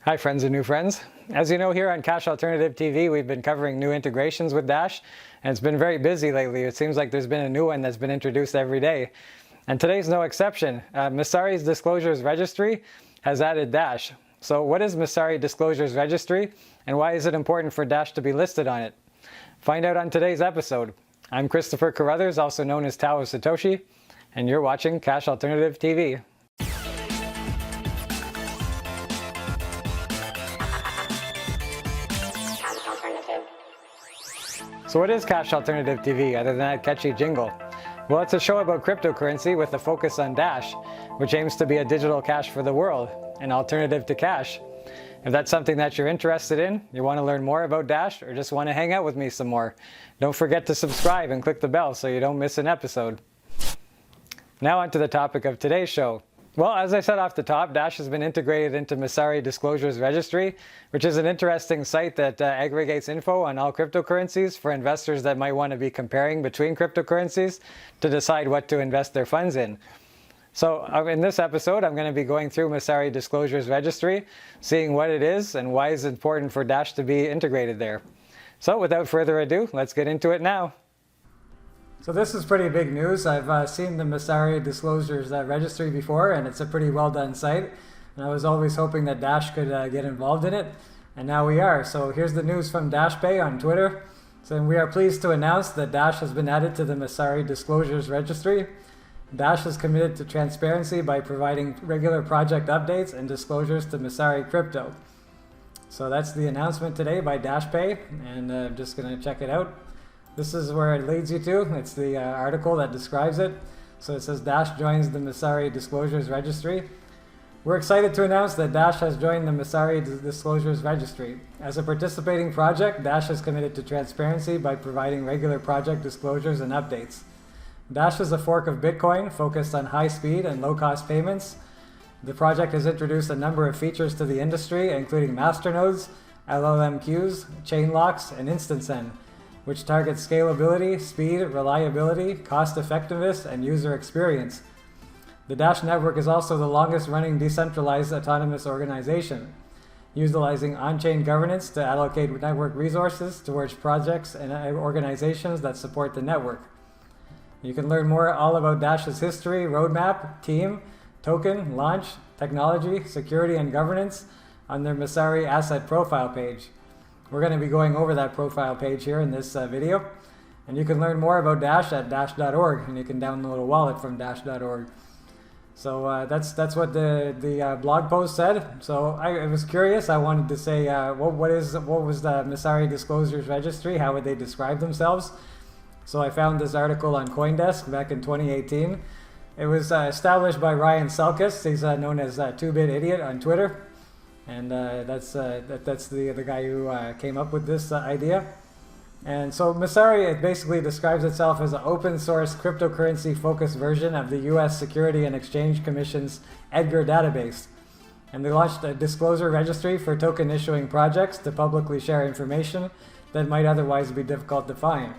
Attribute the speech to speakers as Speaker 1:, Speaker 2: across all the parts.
Speaker 1: Hi friends and new friends. As you know, here on Cash Alternative TV, we've been covering new integrations with Dash, and it's been very busy lately. It seems like there's been a new one that's been introduced every day. And today's no exception. Messari Disclosures Registry has added Dash. So what is Messari Disclosures Registry, and why is it important for Dash to be listed on it? Find out on today's episode. I'm Christopher Carruthers, also known as Tao of Satoshi, and you're watching Cash Alternative TV. So what is Cash Alternative TV, other than that catchy jingle? Well, it's a show about cryptocurrency with a focus on Dash, which aims to be a digital cash for the world, an alternative to cash. If that's something that you're interested in, you want to learn more about Dash, or just want to hang out with me some more, don't forget to subscribe and click the bell so you don't miss an episode. Now onto the topic of today's show. Well, as I said off the top, Dash has been integrated into Messari Disclosures Registry, which is an interesting site that aggregates info on all cryptocurrencies for investors that might want to be comparing between cryptocurrencies to decide what to invest their funds in. So in this episode, I'm going to be going through Messari Disclosures Registry, seeing what it is and why it's important for Dash to be integrated there. So without further ado, let's get into it now. So this is pretty big news. I've seen the Messari Disclosures Registry before, and it's a pretty well done site. And I was always hoping that Dash could get involved in it, and now we are. So here's the news from DashPay on Twitter. So we are pleased to announce that Dash has been added to the Messari Disclosures Registry. Dash is committed to transparency by providing regular project updates and disclosures to Massari Crypto. So that's the announcement today by DashPay, and I'm just going to check it out. This is where it leads you to. It's the article that describes it. So it says Dash joins the Messari Disclosures Registry. We're excited to announce that Dash has joined the Messari Disclosures Registry. As a participating project, Dash is committed to transparency by providing regular project disclosures and updates. Dash is a fork of Bitcoin focused on high speed and low cost payments. The project has introduced a number of features to the industry, including masternodes, LLM queues, chain locks, and instant send, which targets scalability, speed, reliability, cost effectiveness, and user experience. The Dash network is also the longest running decentralized autonomous organization, utilizing Unchained Governance to allocate network resources towards projects and organizations that support the network. You can learn more all about Dash's history, roadmap, team, token, launch, technology, security, and governance on their Massari asset profile page. We're going to be going over that profile page here in this video. And you can learn more about Dash at dash.org, and you can download a wallet from dash.org. So that's what the blog post said. So I was curious. I wanted to say, what was the Messari Disclosures Registry? How would they describe themselves? So I found this article on Coindesk back in 2018. It was established by Ryan Selkis. He's known as 2-Bit Idiot on Twitter. And that's the guy who came up with this idea. And so Massari, it basically describes itself as an open source cryptocurrency focused version of the US Security and Exchange Commission's Edgar database. And they launched a disclosure registry for token issuing projects to publicly share information that might otherwise be difficult to find.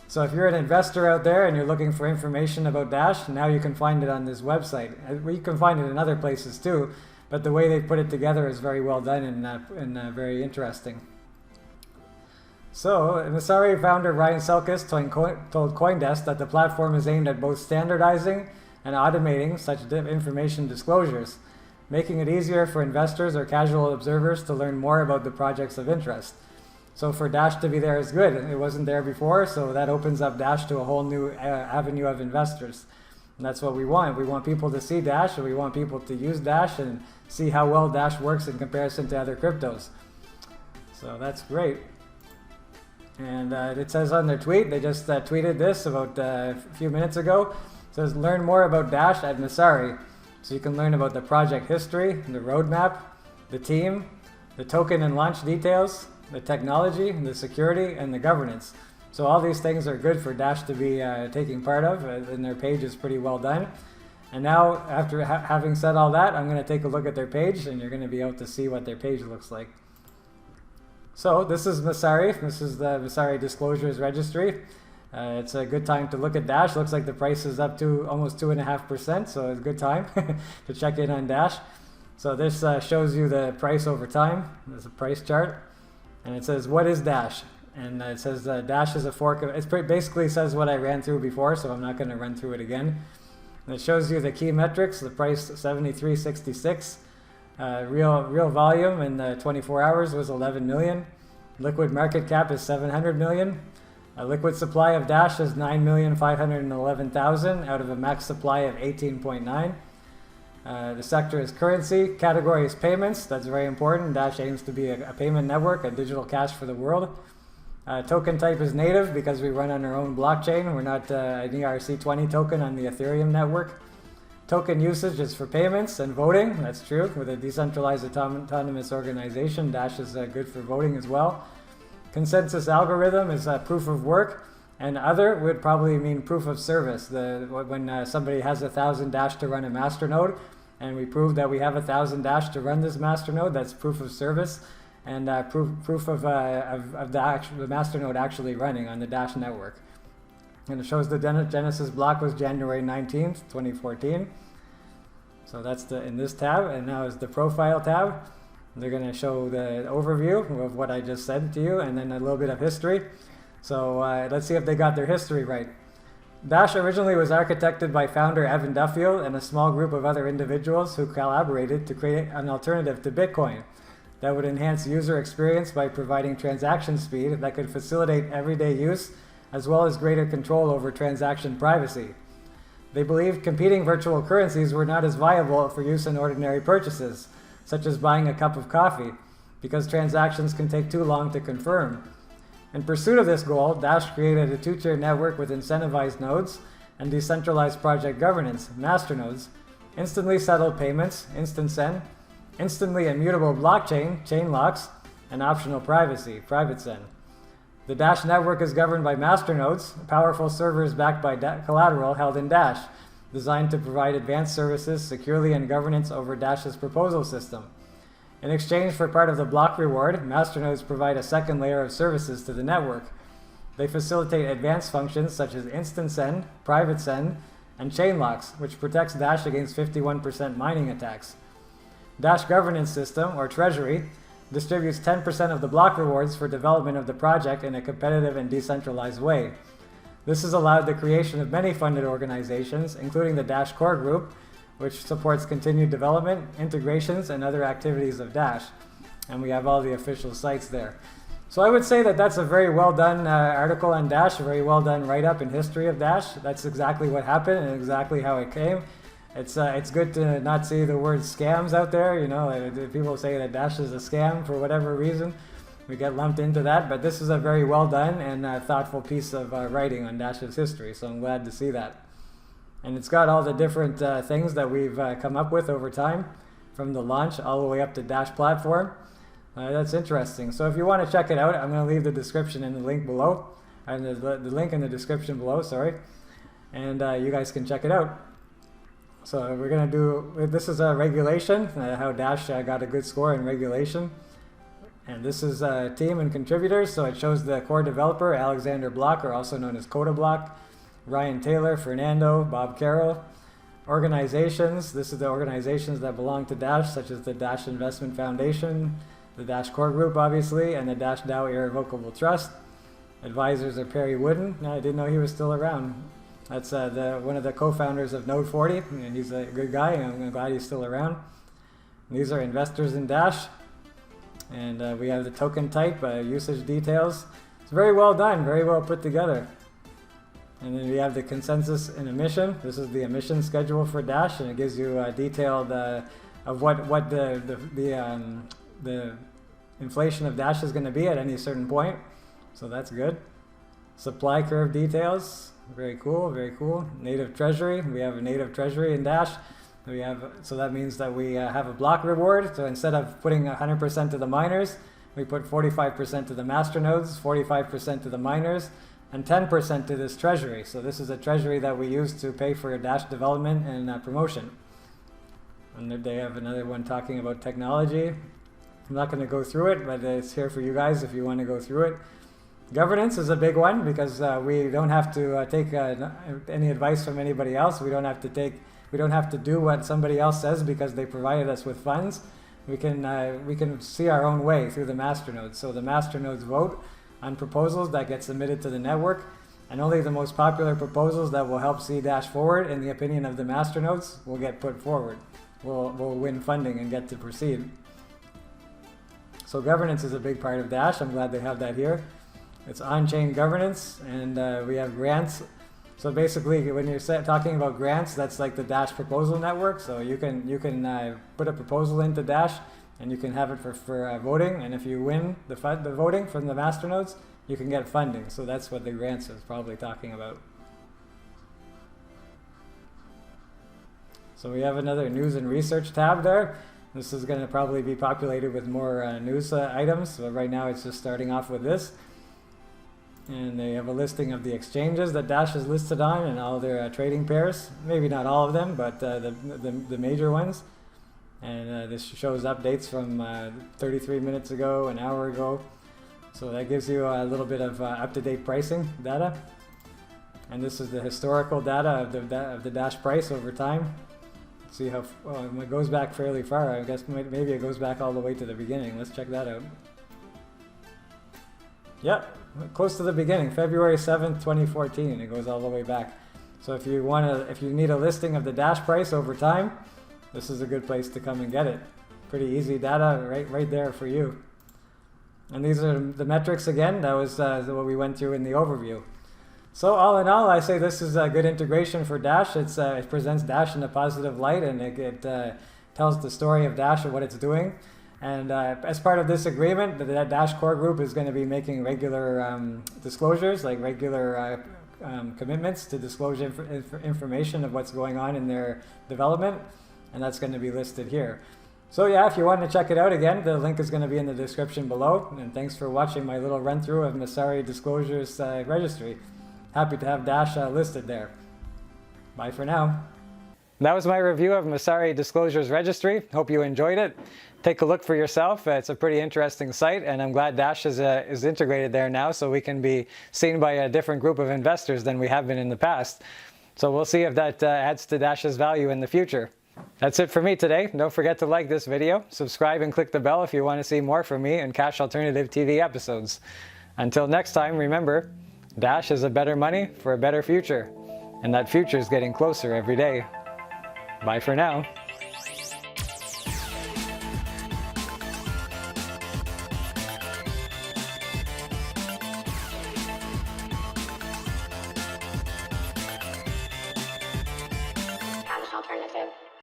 Speaker 1: So if you're an investor out there and you're looking for information about Dash, now you can find it on this website. You can find it in other places too, but the way they put it together is very well done and very interesting. So Massari founder Ryan Selkis told Coindesk that the platform is aimed at both standardizing and automating such information disclosures, making it easier for investors or casual observers to learn more about the projects of interest. So for Dash to be there is good. It wasn't there before, so that opens up Dash to a whole new avenue of investors. And that's what we want. We want people to see Dash, and we want people to use Dash and see how well Dash works in comparison to other cryptos. So that's great. And it says on their tweet, they just tweeted this about a few minutes ago. It says, learn more about Dash at Massari. So you can learn about the project history, the roadmap, the team, the token and launch details, the technology, the security, and the governance. So all these things are good for Dash to be taking part of, and their page is pretty well done. And now, after having said all that, I'm going to take a look at their page, and you're going to be able to see what their page looks like. So this is Massari. This is the Messari Disclosures Registry. It's a good time to look at Dash. Looks like the price is up to almost 2.5%, so it's a good time to check in on Dash. So this shows you the price over time. There's a price chart. And it says, what is Dash? And it says Dash is a fork of, it basically says what I ran through before, so I'm not going to run through it again. And it shows you the key metrics, the price 73.66. Real volume in 24 hours was 11 million. Liquid market cap is 700 million. A liquid supply of Dash is 9,511,000 out of a max supply of 18.9. The sector is currency. Category is payments. That's very important. Dash aims to be a payment network, a digital cash for the world. Token type is native because we run on our own blockchain. We're not an ERC20 token on the Ethereum network. Token usage is for payments and voting. That's true. With a decentralized autonomous organization, Dash is good for voting as well. Consensus algorithm is proof of work, and other would probably mean proof of service. When somebody has 1,000 Dash to run a masternode, and we prove that we have 1,000 Dash to run this masternode, that's proof of service, and proof of the masternode actually running on the Dash network. And it shows the Genesis block was January 19th, 2014. So that's in this tab, and now is the profile tab. They're going to show the overview of what I just said to you, and then a little bit of history. So let's see if they got their history right. Dash originally was architected by founder Evan Duffield and a small group of other individuals who collaborated to create an alternative to Bitcoin that would enhance user experience by providing transaction speed that could facilitate everyday use, as well as greater control over transaction privacy. They believed competing virtual currencies were not as viable for use in ordinary purchases, such as buying a cup of coffee, because transactions can take too long to confirm. In pursuit of this goal, Dash created a two-tier network with incentivized nodes and decentralized project governance, masternodes, instantly settled payments, instant send, instantly immutable blockchain, chain locks, and optional privacy, private send. The Dash network is governed by masternodes, powerful servers backed by collateral held in Dash, designed to provide advanced services securely and governance over Dash's proposal system. In exchange for part of the block reward, masternodes provide a second layer of services to the network. They facilitate advanced functions such as instant send, private send, and chain locks, which protects Dash against 51% mining attacks. Dash Governance System, or Treasury, distributes 10% of the block rewards for development of the project in a competitive and decentralized way. This has allowed the creation of many funded organizations, including the Dash Core Group, which supports continued development, integrations, and other activities of Dash. And we have all the official sites there. So I would say that that's a very well done article on Dash, a very well done write-up in history of Dash. That's exactly what happened and exactly how it came. It's good to not see the word scams out there. You know, people say that Dash is a scam for whatever reason. We get lumped into that, but this is a very well done and thoughtful piece of writing on Dash's history, so I'm glad to see that. And it's got all the different things that we've come up with over time, from the launch all the way up to Dash platform. That's interesting. So if you want to check it out, I'm going to leave the description in the link below, and the link in the description below, sorry, and you guys can check it out. So we're going to do, this is a regulation, how Dash got a good score in regulation. And this is team and contributors, so it shows the core developer, Alexander Block, or also known as Coda Block, Ryan Taylor, Fernando, Bob Carroll. Organizations, this is the organizations that belong to Dash, such as the Dash Investment Foundation, the Dash Core Group, obviously, and the Dash DAO Irrevocable Trust. Advisors are Perry Wooden. No, I didn't know he was still around. That's one of the co-founders of Node 40, and he's a good guy, and I'm glad he's still around. And these are investors in Dash, and we have the token type, usage details. It's very well done, very well put together. And then we have the consensus and emission. This is the emission schedule for Dash, and it gives you detailed of what the inflation of Dash is going to be at any certain point. So that's good. Supply curve details. Very cool, very cool. Native treasury. We have a native treasury in Dash. So that means that we have a block reward. So instead of putting 100% to the miners, we put 45% to the masternodes, 45% to the miners, and 10% to this treasury. So this is a treasury that we use to pay for Dash development and promotion. And they have another one talking about technology. I'm not going to go through it, but it's here for you guys if you want to go through it. Governance is a big one because we don't have to take any advice from anybody else. We don't have to take We don't have to do what somebody else says because they provided us with funds. We can see our own way through the masternodes. So the masternodes vote on proposals that get submitted to the network, and only the most popular proposals that will help see Dash forward, in the opinion of the masternodes, will get put forward. Will win funding and get to proceed. So governance is a big part of Dash. I'm glad they have that here. It's Unchained Governance, and we have grants. So basically, when you're talking about grants, that's like the Dash proposal network. So you can put a proposal into Dash, and you can have it for voting. And if you win the voting from the masternodes, you can get funding. So that's what the grants is probably talking about. So we have another news and research tab there. This is going to probably be populated with more news items. So right now it's just starting off with this. And they have a listing of the exchanges that Dash is listed on and all their trading pairs. Maybe not all of them, but the major ones. And this shows updates from 33 minutes ago, an hour ago. So that gives you a little bit of up-to-date pricing data. And this is the historical data of the Dash price over time. See how it goes back fairly far. I guess maybe it goes back all the way to the beginning. Let's check that out. Yep, close to the beginning, February 7th, 2014. It goes all the way back. So if you need a listing of the Dash price over time, this is a good place to come and get it. Pretty easy data right there for you. And these are the metrics again. That was what we went through in the overview. So all in all, I say this is a good integration for Dash. It presents Dash in a positive light, and it tells the story of Dash and what it's doing. And as part of this agreement, the Dash core group is going to be making regular disclosures, like regular commitments to disclose information of what's going on in their development, and that's going to be listed here. So yeah, if you want to check it out again, the link is going to be in the description below. And thanks for watching my little run through of Messari Disclosures Registry. Happy to have Dash listed there. Bye for now. That was my review of Messari Disclosures Registry. Hope you enjoyed it. Take a look for yourself. It's a pretty interesting site, and I'm glad Dash is integrated there now, so we can be seen by a different group of investors than we have been in the past. So we'll see if that adds to Dash's value in the future. That's it for me today. Don't forget to like this video, subscribe, and click the bell if you want to see more from me and Cash Alternative TV episodes. Until next time, remember, Dash is a better money for a better future, and that future is getting closer every day. Bye for now.
Speaker 2: Cash Alternative.